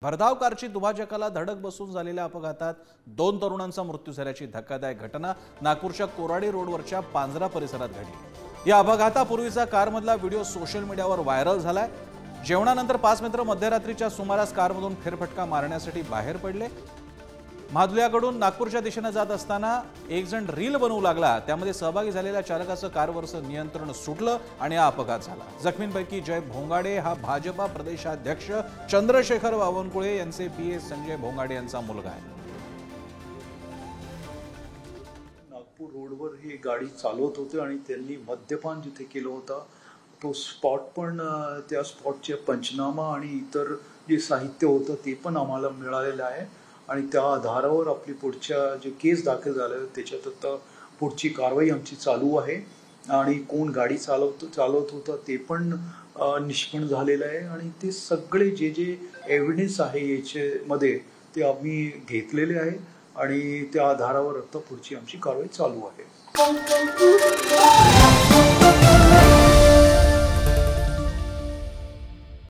भरधाव कारची दुभाजकाला धडक बसून झालेल्या अपघातात 2 तरुणांचा मृत्यू झाल्याची धक्कादायक घटना नागपूरच्या कोराडी रोडवरच्या पांजरा परिसरात घडली। या अपघातापूर्वीचा कारमधला व्हिडिओ सोशल मीडियावर व्हायरल झालाय। जेवणानंतर 5 मित्र मध्यरात्रीच्या सुमारास कारमधून फेरफटका मारण्यासाठी बाहेर पडले। माधुल्याकडून नागपूरच्या दिशेने जात असताना एक जण रील बनवू लागला। त्यामध्ये सहभागी झालेल्या चालकाचं कारवरचं नियंत्रण सुटलं आणि हा अपघात झाला। जखमींपैकी जय भोंगाडे हा भाजपा प्रदेशाध्यक्ष चंद्रशेखर बावनकुळे यांचे पीए संजय भोंगाडे यांचा मुलगा आहे। नागपूर रोडवर ही गाडी चालवत होते आणि त्यांनी मद्यपान जिथे केलं होतं तो स्पॉट पण त्या स्पॉटचे पंचनामा आणि इतर जे साहित्य होतं ते पण आम्हाला मिळालेलं आहे आणि त्या आधारावर आपली पुढच्या जे केस दाखल झाले त्याच्यात आता पुढची कारवाई आमची चालू आहे आणि कोण गाडी चालवत होतं ते पण निष्पन्न झालेलं आहे आणि ते सगळे जे एव्हिडन्स आहे याच्यामध्ये ते आम्ही घेतलेले आहे आणि त्या आधारावर आता पुढची आमची कारवाई चालू आहे।